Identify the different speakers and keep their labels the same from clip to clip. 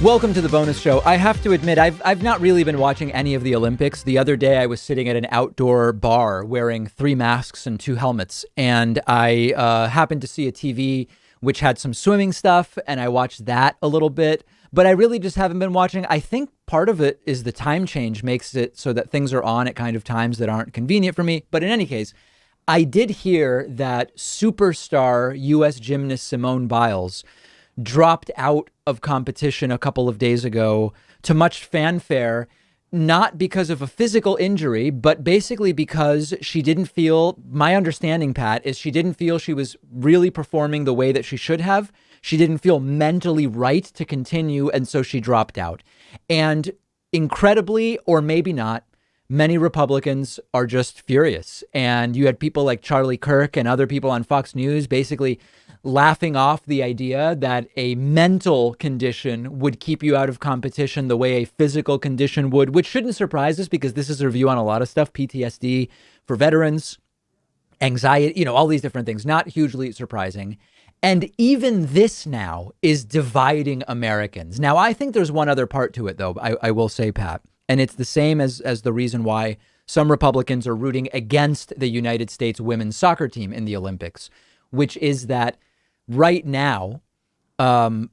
Speaker 1: Welcome to the bonus show. I have to admit, I've not really been watching any of the Olympics. The other day, I was sitting at an outdoor bar wearing 3 masks and 2 helmets, and I happened to see a TV which had some swimming stuff, and I watched that a little bit. But I really just haven't been watching. I think part of it is the time change makes it so that things are on at kind of times that aren't convenient for me. But in any case, I did hear that superstar U.S. gymnast Simone Biles dropped out of competition a couple of days ago to much fanfare, not because of a physical injury, but basically because she didn't feel, my understanding, Pat, is she didn't feel she was really performing the way that she should have. She didn't feel mentally right to continue, and so she dropped out. And incredibly, or maybe not, many Republicans are just furious. And you had people like Charlie Kirk and other people on Fox News basically laughing off the idea that a mental condition would keep you out of competition the way a physical condition would, which shouldn't surprise us because this is a review on a lot of stuff, PTSD for veterans, anxiety, all these different things, not hugely surprising. And even this now is dividing Americans. Now, I think there's one other part to it, though, I will say, Pat, and it's the same as the reason why some Republicans are rooting against the United States women's soccer team in the Olympics, which is that right now,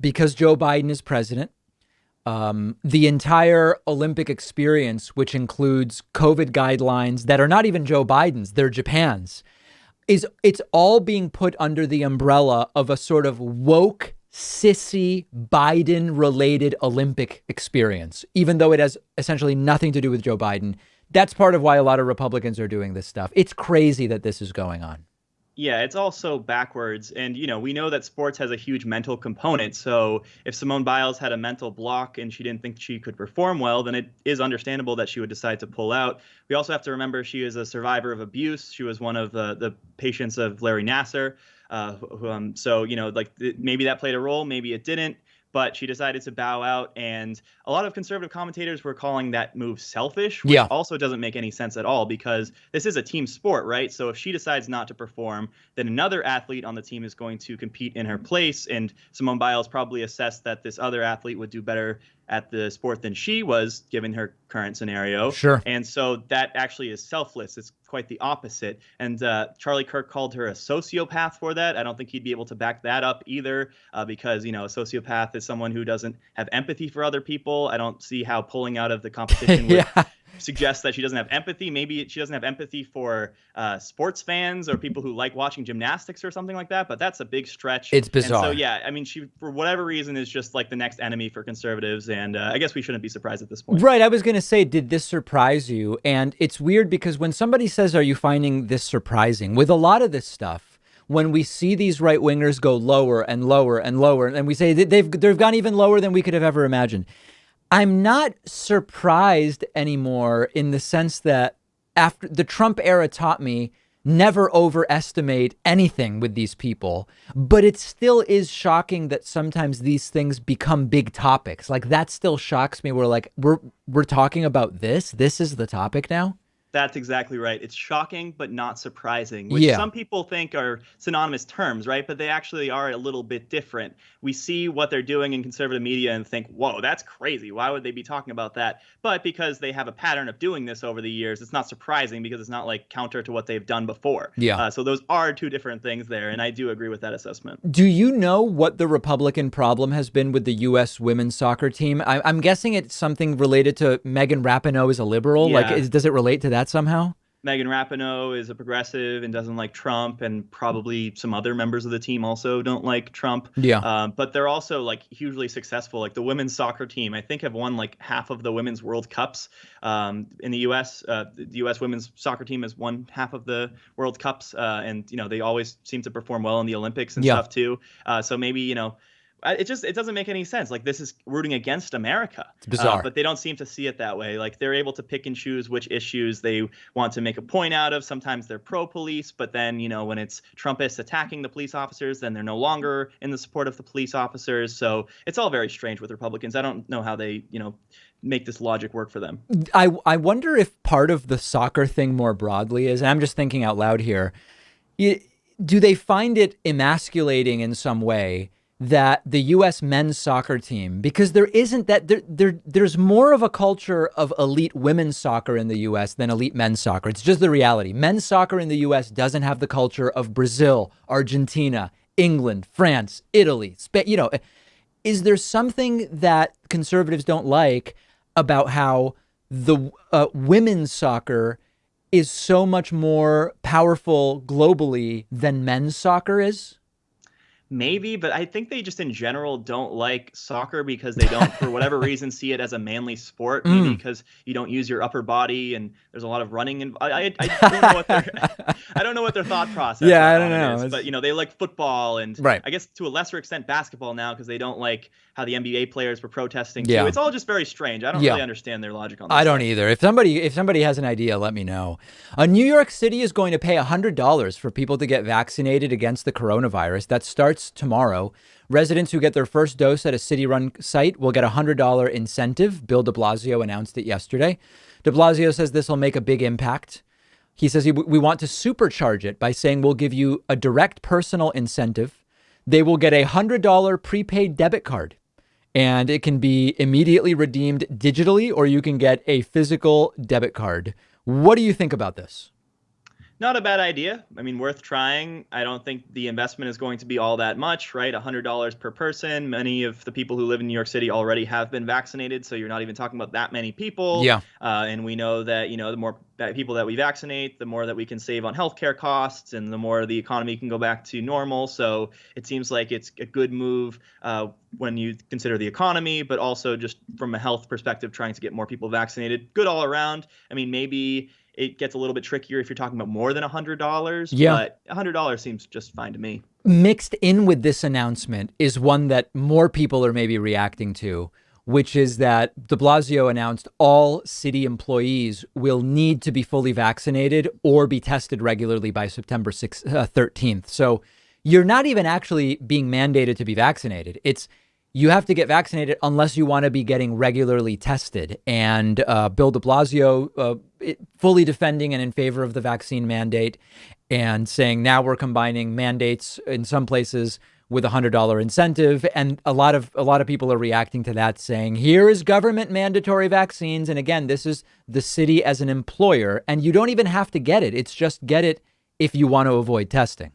Speaker 1: because Joe Biden is president, the entire Olympic experience, which includes COVID guidelines that are not even Joe Biden's, they're Japan's, it's all being put under the umbrella of a sort of woke, sissy, Biden-related Olympic experience, even though it has essentially nothing to do with Joe Biden. That's part of why a lot of Republicans are doing this stuff. It's crazy that this is going on.
Speaker 2: Yeah, it's also backwards. And, we know that sports has a huge mental component. So if Simone Biles had a mental block and she didn't think she could perform well, then it is understandable that she would decide to pull out. We also have to remember she is a survivor of abuse. She was one of the patients of Larry Nassar. Maybe that played a role, maybe it didn't. But she decided to bow out, and a lot of conservative commentators were calling that move selfish, which also doesn't make any sense at all because this is a team sport, right? So if she decides not to perform, then another athlete on the team is going to compete in her place, and Simone Biles probably assessed that this other athlete would do better at the sport than she was, given her current scenario.
Speaker 1: Sure.
Speaker 2: And so that actually is selfless. It's quite the opposite. And Charlie Kirk called her a sociopath for that. I don't think he'd be able to back that up either because, a sociopath is someone who doesn't have empathy for other people. I don't see how pulling out of the competition would suggest that she doesn't have empathy. Maybe she doesn't have empathy for sports fans or people who like watching gymnastics or something like that. But that's a big stretch.
Speaker 1: It's bizarre.
Speaker 2: And so, she, for whatever reason, is just like the next enemy for conservatives. And I guess we shouldn't be surprised at this point.
Speaker 1: Right. I was going to say, did this surprise you? And it's weird because when somebody says, are you finding this surprising? With a lot of this stuff, when we see these right wingers go lower and lower and lower, and we say they've gone even lower than we could have ever imagined. I'm not surprised anymore in the sense that after the Trump era taught me never overestimate anything with these people, but it still is shocking that sometimes these things become big topics. Like that still shocks me. We're talking about this. This is the topic now.
Speaker 2: That's exactly right. It's shocking, but not surprising, which some people think are synonymous terms, right? But they actually are a little bit different. We see what they're doing in conservative media and think, whoa, that's crazy. Why would they be talking about that? But because they have a pattern of doing this over the years, it's not surprising because it's not like counter to what they've done before.
Speaker 1: Yeah.
Speaker 2: So those are two different things there. And I do agree with that assessment.
Speaker 1: Do you know what the Republican problem has been with the U.S. women's soccer team? I'm guessing it's something related to Megan Rapinoe is a liberal.
Speaker 2: Yeah.
Speaker 1: Does it relate to that somehow?
Speaker 2: Megan Rapinoe is a progressive and doesn't like Trump, and probably some other members of the team also don't like Trump.
Speaker 1: Yeah.
Speaker 2: But they're also like hugely successful. Like the women's soccer team, I think have won like half of the women's World Cups in the U.S. The U.S. women's soccer team has won half of the World Cups, and they always seem to perform well in the Olympics and stuff too. So maybe it doesn't make any sense. Like this is rooting against America.
Speaker 1: It's bizarre.
Speaker 2: But they don't seem to see it that way. Like they're able to pick and choose which issues they want to make a point out of. Sometimes they're pro-police, but then, when it's Trumpists attacking the police officers, then they're no longer in the support of the police officers. So it's all very strange with Republicans. I don't know how they, make this logic work for them.
Speaker 1: I wonder if part of the soccer thing more broadly is, and I'm just thinking out loud here, do they find it emasculating in some way that the U.S. men's soccer team, because there isn't that there's more of a culture of elite women's soccer in the U.S. than elite men's soccer. It's just the reality. Men's soccer in the U.S. doesn't have the culture of Brazil, Argentina, England, France, Italy, Spain. Is there something that conservatives don't like about how the women's soccer is so much more powerful globally than men's soccer is?
Speaker 2: Maybe, but I think they just in general don't like soccer because they don't, for whatever reason, see it as a manly sport. Maybe because you don't use your upper body and there's a lot of running. And I don't know what I don't know what their thought process.
Speaker 1: Yeah, I don't know.
Speaker 2: Is, but they like football and
Speaker 1: right.
Speaker 2: I guess to a lesser extent basketball now because they don't like how the NBA players were protesting
Speaker 1: yeah.
Speaker 2: too. It's all just very strange. I don't really understand their logic on this.
Speaker 1: I don't either. If somebody has an idea, let me know. New York City is going to pay $100 for people to get vaccinated against the coronavirus. That starts tomorrow. Residents who get their first dose at a city-run site will get a $100 incentive. Bill de Blasio announced it yesterday. De Blasio says this will make a big impact. He says we want to supercharge it by saying we'll give you a direct personal incentive. They will get a $100 prepaid debit card. And it can be immediately redeemed digitally, or you can get a physical debit card. What do you think about this?
Speaker 2: Not a bad idea. I mean, worth trying. I don't think the investment is going to be all that much, right? $100 per person. Many of the people who live in New York City already have been vaccinated, so you're not even talking about that many people.
Speaker 1: Yeah.
Speaker 2: And we know that, the more people that we vaccinate, the more that we can save on healthcare costs and the more the economy can go back to normal. So it seems like it's a good move when you consider the economy, but also just from a health perspective, trying to get more people vaccinated. Good all around. I mean, maybe it gets a little bit trickier if you're talking about more than $100, but $100 seems just fine to me.
Speaker 1: Mixed in with this announcement is one that more people are maybe reacting to, which is that de Blasio announced all city employees will need to be fully vaccinated or be tested regularly by September 13th. So you're not even actually being mandated to be vaccinated. It's you have to get vaccinated unless you want to be getting regularly tested. And Bill de Blasio fully defending and in favor of the vaccine mandate and saying now we're combining mandates in some places with a $100 incentive. And a lot of people are reacting to that, saying here is government mandatory vaccines. And again, this is the city as an employer, and you don't even have to get it. It's just get it if you want to avoid testing.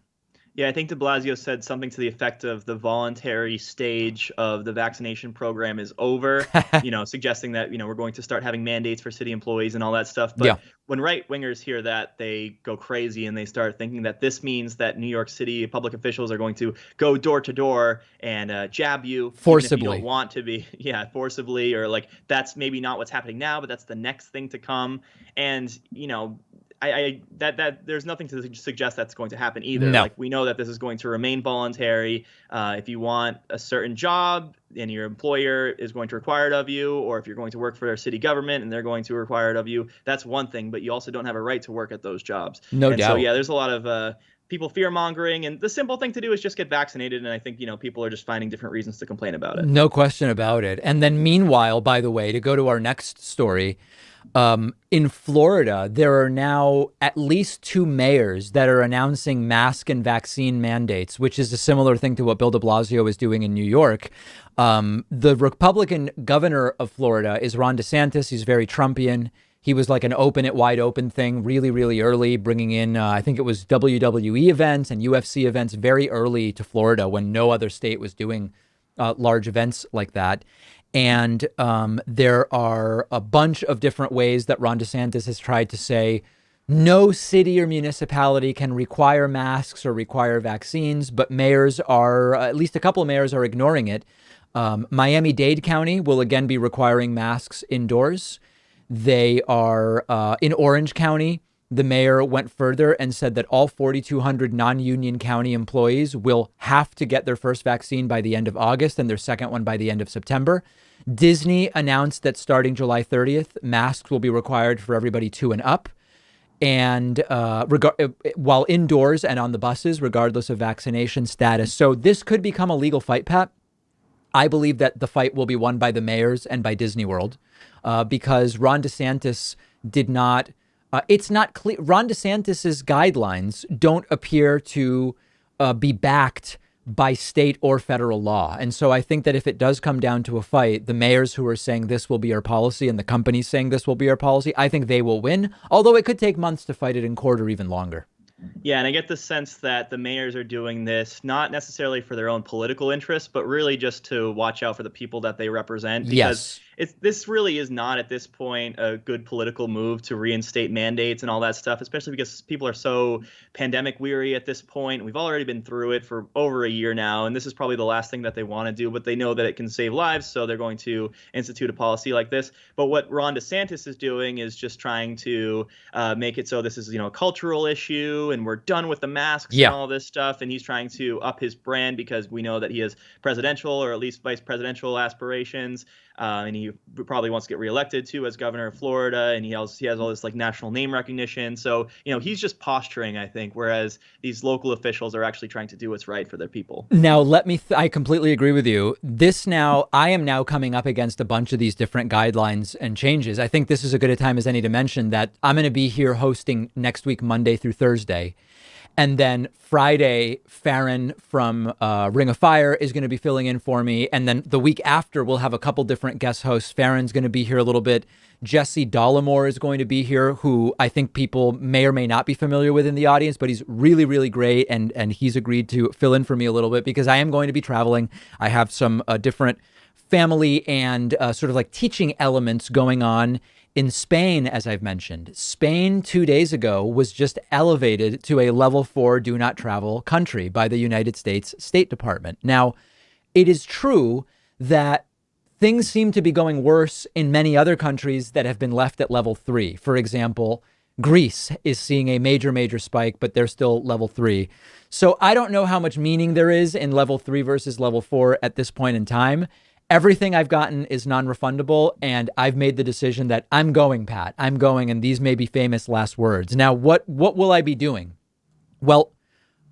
Speaker 2: Yeah, I think de Blasio said something to the effect of the voluntary stage of the vaccination program is over, suggesting that, we're going to start having mandates for city employees and all that stuff. But when right wingers hear that, they go crazy and they start thinking that this means that New York City public officials are going to go door to door and jab you
Speaker 1: forcibly.
Speaker 2: Even if you don't want to be. Yeah, forcibly, or like that's maybe not what's happening now, but that's the next thing to come. And, that there's nothing to suggest that's going to happen either.
Speaker 1: No.
Speaker 2: Like we know that this is going to remain voluntary. If you want a certain job and your employer is going to require it of you, or if you're going to work for their city government and they're going to require it of you, that's one thing. But you also don't have a right to work at those jobs.
Speaker 1: No doubt.
Speaker 2: So yeah, there's a lot of people fear mongering, and the simple thing to do is just get vaccinated. And I think people are just finding different reasons to complain about it.
Speaker 1: No question about it. And then meanwhile, by the way, to go to our next story. In Florida, there are now at least 2 mayors that are announcing mask and vaccine mandates, which is a similar thing to what Bill de Blasio is doing in New York. The Republican governor of Florida is Ron DeSantis. He's very Trumpian. He was like an open it wide open thing really, really early, bringing in, I think it was WWE events and UFC events very early to Florida when no other state was doing large events like that. And there are a bunch of different ways that Ron DeSantis has tried to say no city or municipality can require masks or require vaccines, but mayors are, at least a couple of mayors are ignoring it. Miami-Dade County will again be requiring masks indoors. They are in Orange County. The mayor went further and said that all 4,200 non-union county employees will have to get their first vaccine by the end of August and their second one by the end of September. Disney announced that starting July 30th, masks will be required for everybody 2 and up. And while indoors and on the buses, regardless of vaccination status. So this could become a legal fight, Pat. I believe that the fight will be won by the mayors and by Disney World because Ron DeSantis did not. It's not clear. Ron DeSantis's guidelines don't appear to be backed by state or federal law. And so I think that if it does come down to a fight, the mayors who are saying this will be our policy and the companies saying this will be our policy, I think they will win, although it could take months to fight it in court or even longer.
Speaker 2: Yeah, and I get the sense that the mayors are doing this not necessarily for their own political interests, but really just to watch out for the people that they represent. Because this really is not at this point a good political move to reinstate mandates and all that stuff, especially because people are so pandemic weary at this point. We've already been through it for over a year now, and this is probably the last thing that they want to do, but they know that it can save lives, so they're going to institute a policy like this. But what Ron DeSantis is doing is just trying to make it so this is, a cultural issue and we're done with the masks and all this stuff. And he's trying to up his brand because we know that he has presidential or at least vice presidential aspirations. And he probably wants to get reelected too as governor of Florida. And he has all this like national name recognition. So, he's just posturing, I think, whereas these local officials are actually trying to do what's right for their people.
Speaker 1: Now, I completely agree with you. I am now coming up against a bunch of these different guidelines and changes. I think this is as good a time as any to mention that I'm going to be here hosting next week, Monday through Thursday. And then Friday, Farron from Ring of Fire is going to be filling in for me. And then the week after, we'll have a couple different guest hosts. Farron's going to be here a little bit. Jesse Dollimore is going to be here, who I think people may or may not be familiar with in the audience, but he's really, really great. And he's agreed to fill in for me a little bit because I am going to be traveling. I have some different family and sort of like teaching elements going on in Spain, as I've mentioned. Spain 2 days ago was just elevated to a level 4 do not travel country by the United States State Department. Now, it is true that things seem to be going worse in many other countries that have been left at level 3. For example, Greece is seeing a major, major spike, but they're still level 3. So I don't know how much meaning there is in level 3 versus level 4 at this point in time. Everything I've gotten is non-refundable, and I've made the decision that I'm going, Pat. I'm going, and these may be famous last words. Now, what will I be doing? Well,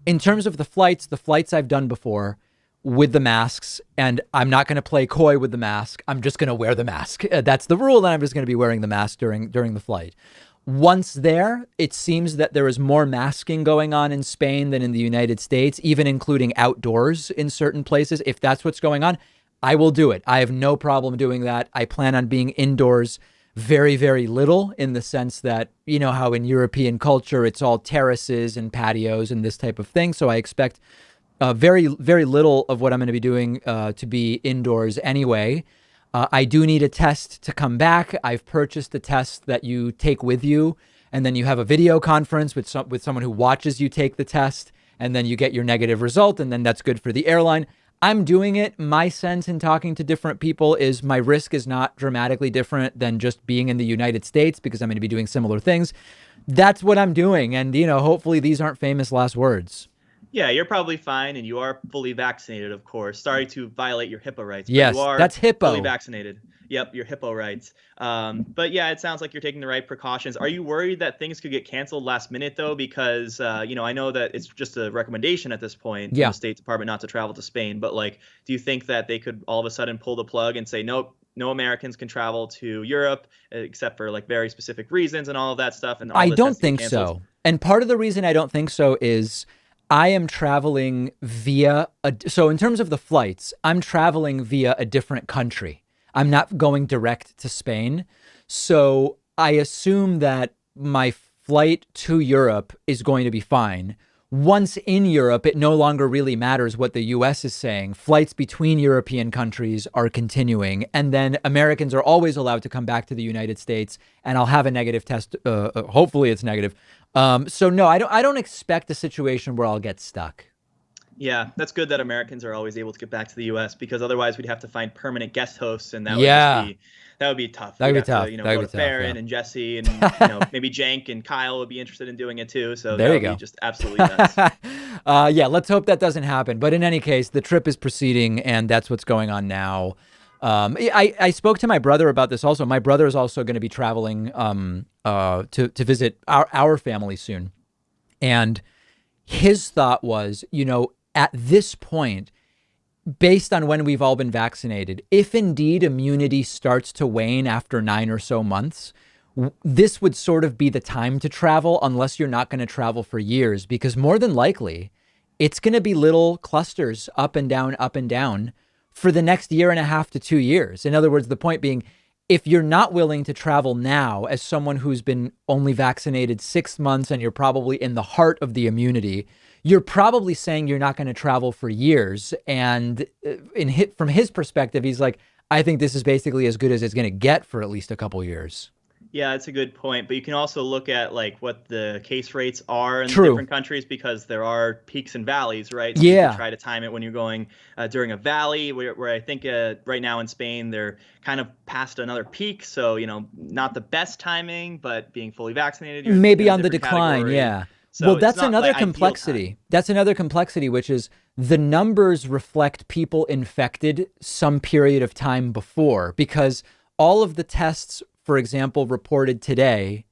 Speaker 1: in terms of the flights I've done before with the masks, and I'm not going to play coy with the mask. I'm just going to wear the mask. That's the rule, and I'm just going to be wearing the mask during the flight. Once there, it seems that there is more masking going on in Spain than in the United States, even including outdoors in certain places. If that's what's going on, I will do it. I have no problem doing that. I plan on being indoors very, very little, in the sense that, how in European culture, it's all terraces and patios and this type of thing. So I expect very, very little of what I'm going to be doing to be indoors anyway. I do need a test to come back. I've purchased a test that you take with you, and then you have a video conference with someone who watches you take the test, and then you get your negative result, and then that's good for the airline. I'm doing it. My sense in talking to different people is my risk is not dramatically different than just being in the United States, because I'm going to be doing similar things. That's what I'm doing. And, hopefully these aren't famous last words.
Speaker 2: Yeah, you're probably fine, and you are fully vaccinated, of course. Sorry to violate your HIPAA rights. But
Speaker 1: yes,
Speaker 2: you are
Speaker 1: that's HIPAA.
Speaker 2: Fully vaccinated. Yep, your HIPAA rights. But yeah, it sounds like you're taking the right precautions. Are you worried that things could get canceled last minute, though? Because, I know that it's just a recommendation at this point from the State Department not to travel to Spain. But, do you think that they could all of a sudden pull the plug and say, nope, no Americans can travel to Europe except for very specific reasons and all of that stuff? And all
Speaker 1: I don't think so. And part of the reason I don't think so is I am traveling so in terms of the flights, I'm traveling via a different country. I'm not going direct to Spain. So I assume that my flight to Europe is going to be fine. Once in Europe, it no longer really matters what the U.S. is saying. Flights between European countries are continuing. And then Americans are always allowed to come back to the United States, and I'll have a negative test. Hopefully it's negative. So no, I don't expect a situation where I'll get stuck.
Speaker 2: Yeah, that's good that Americans are always able to get back to the U.S. because otherwise we'd have to find permanent guest hosts, and that would be tough.
Speaker 1: That would be tough.
Speaker 2: Go to Farron and Jesse, and maybe Jank and Kyle would be interested in doing it too. So
Speaker 1: there you
Speaker 2: go.
Speaker 1: Be
Speaker 2: just absolutely nuts.
Speaker 1: Let's hope that doesn't happen. But in any case, the trip is proceeding, and that's what's going on now. I spoke to my brother about this also. My brother is also going to be traveling to visit our family soon, and his thought was, at this point, based on when we've all been vaccinated, if indeed immunity starts to wane after 9 or so months, this would sort of be the time to travel, unless you're not going to travel for years, because more than likely, it's going to be little clusters up and down for the next year and a half to 2 years. In other words, the point being, if you're not willing to travel now as someone who's been only vaccinated 6 months and you're probably in the heart of the immunity, you're probably saying you're not going to travel for years. And from his perspective, he's like, I think this is basically as good as it's going to get for at least a couple years.
Speaker 2: Yeah, that's a good point. But you can also look at like what the case rates are in the
Speaker 1: True.
Speaker 2: different countries, because there are peaks and valleys, right? So
Speaker 1: Yeah.
Speaker 2: you can try to time it when you're going during a valley, where I think right now in Spain, they're kind of past another peak. So, not the best timing, but being fully vaccinated, you're
Speaker 1: maybe
Speaker 2: in a
Speaker 1: on the
Speaker 2: different
Speaker 1: decline.
Speaker 2: category.
Speaker 1: Yeah.
Speaker 2: So
Speaker 1: Well,
Speaker 2: it's
Speaker 1: that's
Speaker 2: not,
Speaker 1: another
Speaker 2: like, ideal
Speaker 1: complexity.
Speaker 2: time.
Speaker 1: That's another complexity, which is the numbers reflect people infected some period of time before, because all of the tests, for example, reported today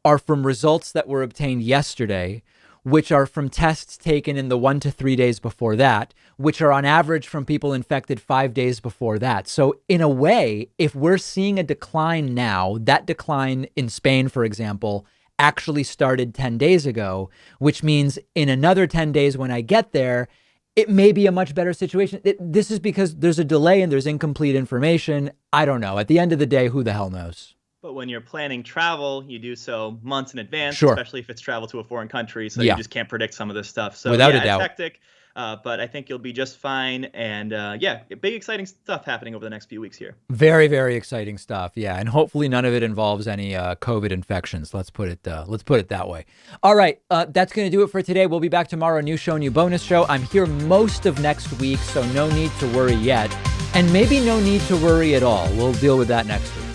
Speaker 1: are from results that were obtained yesterday, which are from tests taken in the 1 to 3 days before that, which are on average from people infected 5 days before that. So in a way, if we're seeing a decline now, that decline in Spain, for example, actually started 10 days ago, which means in another 10 days when I get there, it may be a much better situation. This is because there's a delay and there's incomplete information. I don't know. At the end of the day, who the hell knows?
Speaker 2: But when you're planning travel, you do so months in advance,
Speaker 1: Sure.
Speaker 2: especially if it's travel to a foreign country. So
Speaker 1: Yeah.
Speaker 2: you just can't predict some of this stuff. So
Speaker 1: Without a
Speaker 2: yeah,
Speaker 1: doubt.
Speaker 2: it's hectic, but I think you'll be just fine. And yeah, big exciting stuff happening over the next few weeks here.
Speaker 1: Very, very exciting stuff. Yeah, and hopefully none of it involves any COVID infections. Let's put it that way. All right, that's going to do it for today. We'll be back tomorrow. New show, new bonus show. I'm here most of next week, so no need to worry yet, and maybe no need to worry at all. We'll deal with that next week.